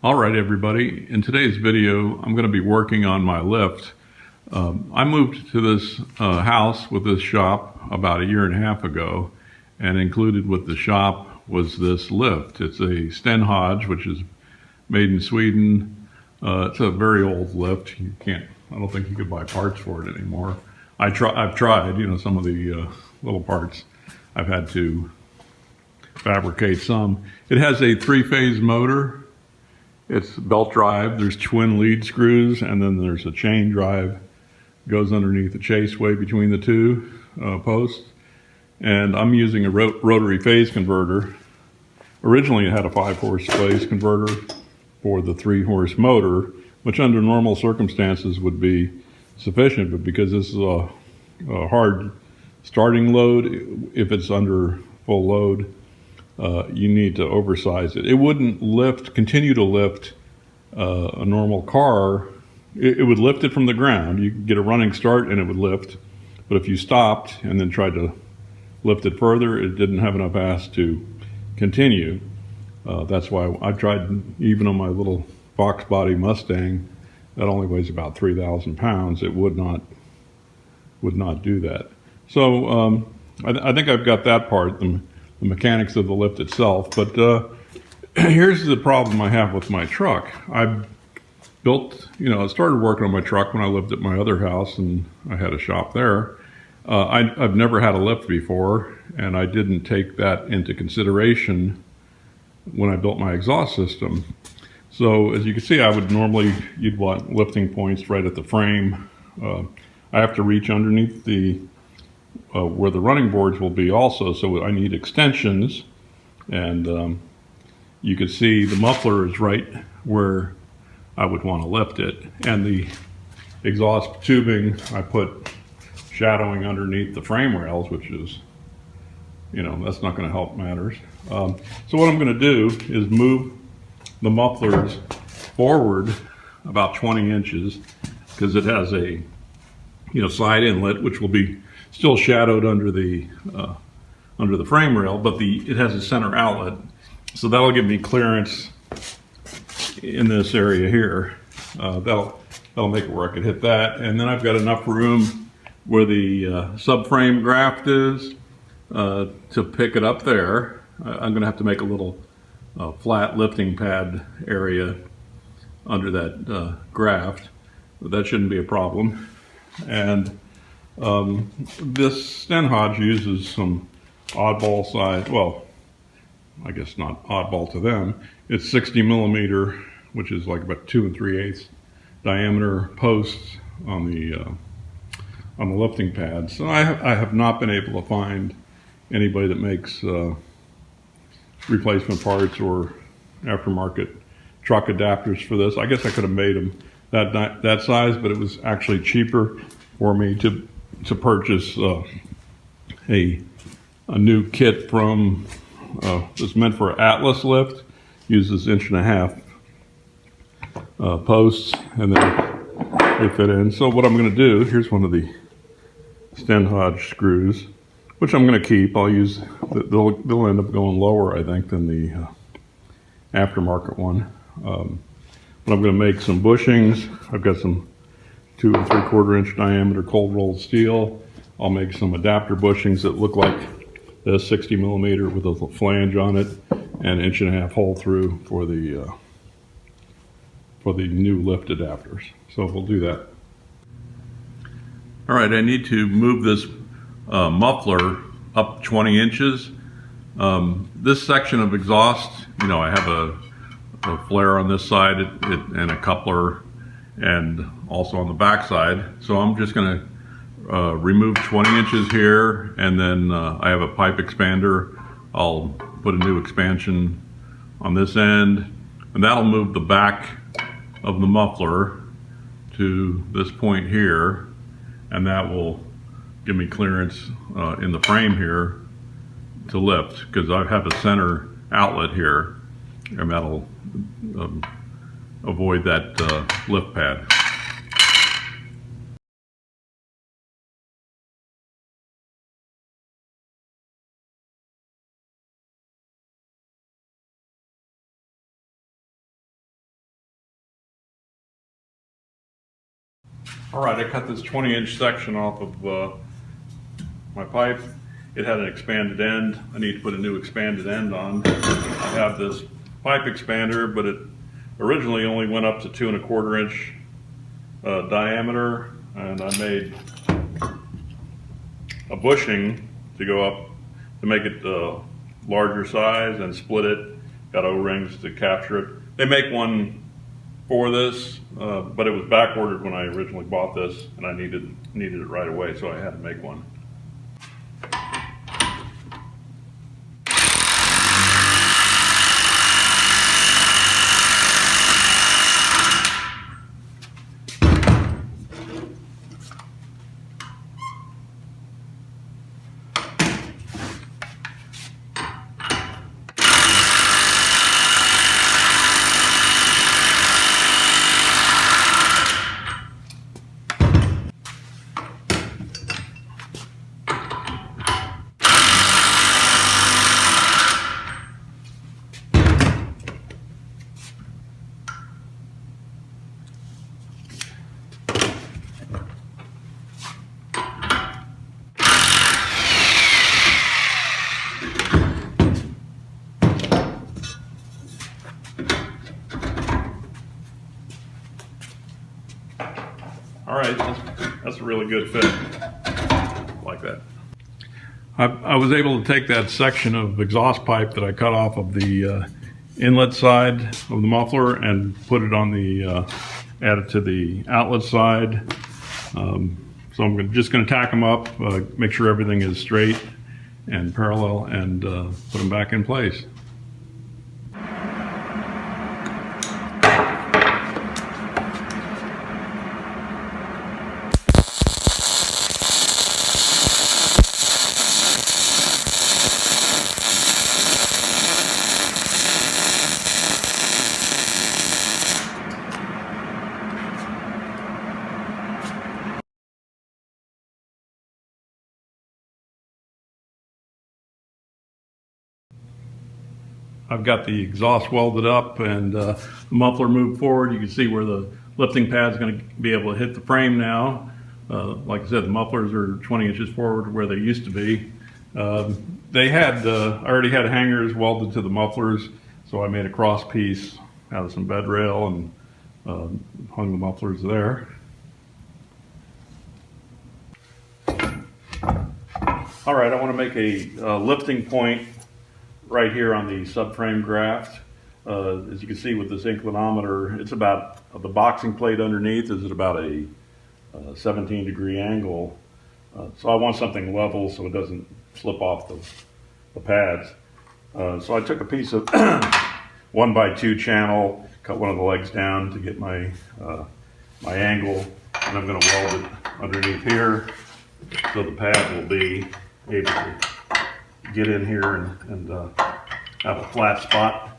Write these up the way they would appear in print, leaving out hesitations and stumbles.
Alright everybody, in today's video I'm going to be working on my lift. I moved to this house with this shop about 1.5 years ago, and included with the shop was this lift. It's a Stenhage, which is made in Sweden. It's a very old lift. I don't think you could buy parts for it anymore. I've tried, some of the little parts I've had to fabricate some. It has a 3-phase motor. It's belt drive. There's twin lead screws, and then there's a chain drive. Goes underneath the chaseway between the two posts. And I'm using a rotary phase converter. Originally it had a 5-horse phase converter for the 3-horse motor, which under normal circumstances would be sufficient, but because this is a hard starting load, if it's under full load, you need to oversize it. It wouldn't continue to lift a normal car. It would lift it from the ground. You could get a running start and it would lift. But if you stopped and then tried to lift it further, it didn't have enough ass to continue. That's why I tried, even on my little box body Mustang, that only weighs about 3,000 pounds. It would not do that. So I think I've got that part. The mechanics of the lift itself, but here's the problem I have with my truck. I started working on my truck when I lived at my other house, and I had a shop there. I've never had a lift before, and I didn't take that into consideration when I built my exhaust system. So as you can see, you'd want lifting points right at the frame. I have to reach underneath where the running boards will be also, so I need extensions, and you can see the muffler is right where I would want to lift it, and the exhaust tubing I put shadowing underneath the frame rails, which is, that's not going to help matters. So what I'm going to do is move the mufflers forward about 20 inches, because it has a side inlet, which will be still shadowed under the frame rail, but it has a center outlet, so that'll give me clearance in this area here. That'll make it where I could hit that, and then I've got enough room where the subframe graft is to pick it up there. I'm going to have to make a little flat lifting pad area under that graft, but that shouldn't be a problem. And this Stenhage uses some oddball size, well, I guess not oddball to them. It's 60 millimeter, which is like about 2 3/8 diameter posts on the lifting pads. So I have not been able to find anybody that makes replacement parts or aftermarket truck adapters for this. I guess I could have made them that size, but it was actually cheaper for me to purchase a new kit from it's meant for an Atlas lift. Uses 1.5 inch posts, and then they fit in. So what I'm going to do, here's one of the Stenhage screws, which I'm going to keep. I'll use, they'll end up going lower, I think, than the aftermarket one. But I'm going to make some bushings. I've got some 2 3/4 inch diameter cold rolled steel. I'll make some adapter bushings that look like this, 60 millimeter with a flange on it, and 1.5 inch hole through for the new lift adapters. So we'll do that. All right, I need to move this muffler up 20 inches. This section of exhaust, I have a flare on this side and a coupler, and also on the back side. So I'm just going to remove 20 inches here, and then I have a pipe expander. I'll put a new expansion on this end, and that'll move the back of the muffler to this point here, and that will give me clearance in the frame here to lift, because I have a center outlet here, and that'll avoid that lift pad. All right, I cut this 20-inch section off of my pipe. It had an expanded end. I need to put a new expanded end on. I have this pipe expander, but it originally only went up to 2 1/4 inch diameter, and I made a bushing to go up to make it larger size and split it. Got O-rings to capture it. They make one for this, but it was back ordered when I originally bought this, and I needed it right away, so I had to make one. All right, that's a really good fit, like that. I was able to take that section of exhaust pipe that I cut off of the inlet side of the muffler and put it on the, add it to the outlet side. So I'm just going to tack them up, make sure everything is straight and parallel, and put them back in place. I've got the exhaust welded up and the muffler moved forward. You can see where the lifting pad is going to be able to hit the frame now. Like I said, the mufflers are 20 inches forward where they used to be. They had, I already had hangers welded to the mufflers, so I made a cross piece out of some bed rail and hung the mufflers there. All right, I want to make a lifting point right here on the subframe graft. As you can see with this inclinometer, it's about, the boxing plate underneath is at about a 17-degree angle. So I want something level so it doesn't slip off the pads. So I took a piece of 1x2 channel, cut one of the legs down to get my my angle, and I'm going to weld it underneath here so the pad will be able to get in here and have a flat spot.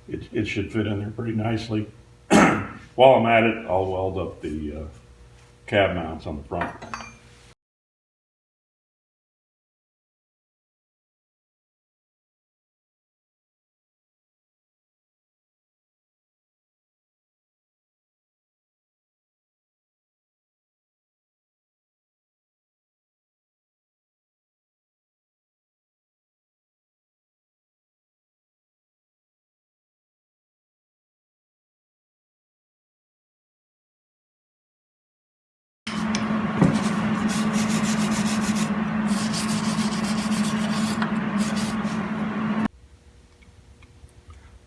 It should fit in there pretty nicely. While I'm at it, I'll weld up the cab mounts on the front.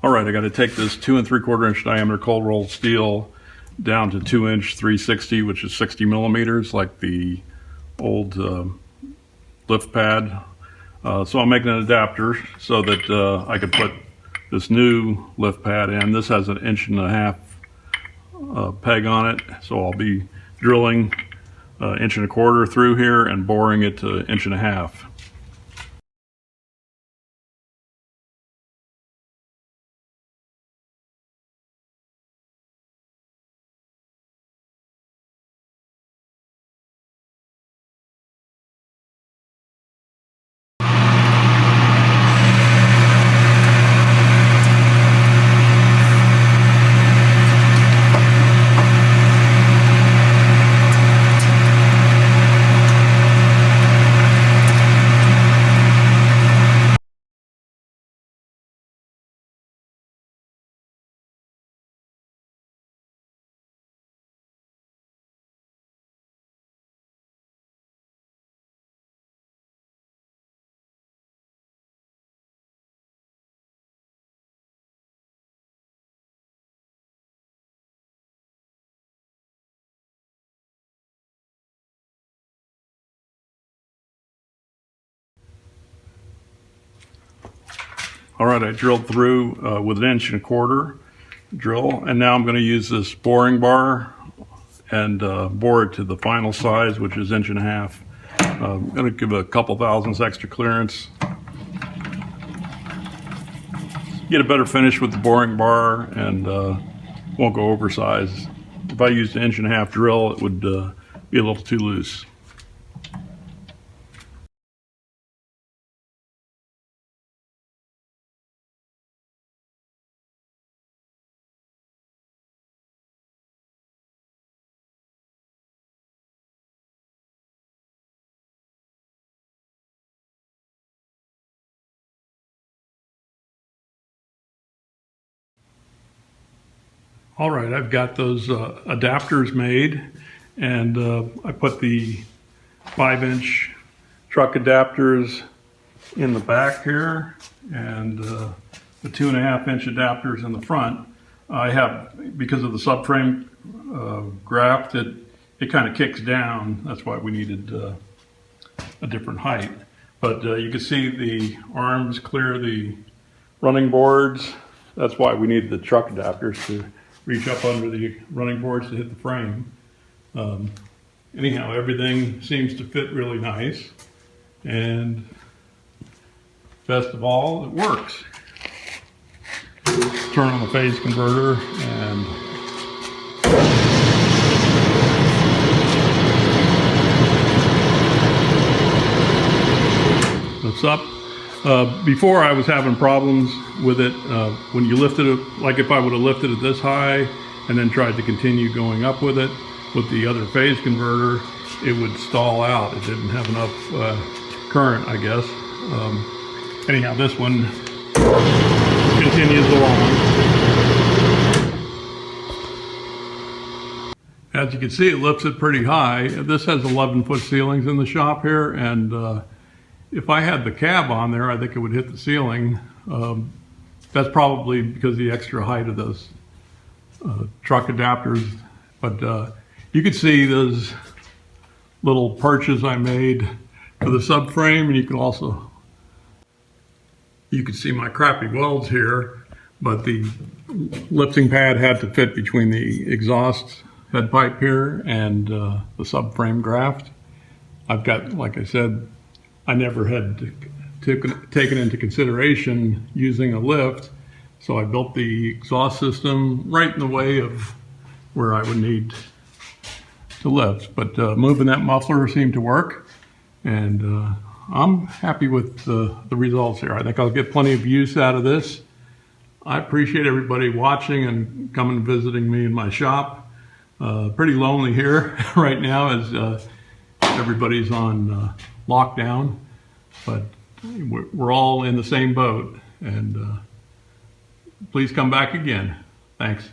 All right, I got to take this 2 3/4 inch diameter cold rolled steel down to 2-inch 360, which is 60 millimeters, like the old lift pad. So I'm making an adapter so that I could put this new lift pad in. This has an 1.5 inch peg on it, so I'll be drilling 1 1/4 inch through here and boring it to 1.5 inch. All right, I drilled through with an 1.25" drill, and now I'm going to use this boring bar and bore it to the final size, which is 1.5". I'm going to give a couple thousandths extra clearance. Get a better finish with the boring bar and won't go oversized. If I used an 1.5" drill, it would be a little too loose. All right, I've got those adapters made, and I put the 5" truck adapters in the back here, and the 2.5" adapters in the front. I have, because of the subframe graft, it kind of kicks down. That's why we needed a different height. But you can see the arms clear the running boards. That's why we needed the truck adapters to reach up under the running boards to hit the frame. Anyhow, everything seems to fit really nice, and best of all, it works. Turn on the phase converter and it's up. Before I was having problems with it when you lifted it, like if I would have lifted it this high and then tried to continue going up with it with the other phase converter, it would stall out. It didn't have enough current, I guess. Anyhow, this one continues along. As you can see, it lifts it pretty high. This has 11-foot ceilings in the shop here, and if I had the cab on there, I think it would hit the ceiling. That's probably because of the extra height of those truck adapters. But you can see those little perches I made for the subframe, and you can see my crappy welds here, but the lifting pad had to fit between the exhaust head pipe here and the subframe graft. I've got, like I said, I never had taken into consideration using a lift, so I built the exhaust system right in the way of where I would need to lift. But moving that muffler seemed to work, and I'm happy with the results here. I think I'll get plenty of use out of this. I appreciate everybody watching and coming and visiting me in my shop. Pretty lonely here right now as everybody's on lockdown, but we're all in the same boat, and please come back again. Thanks.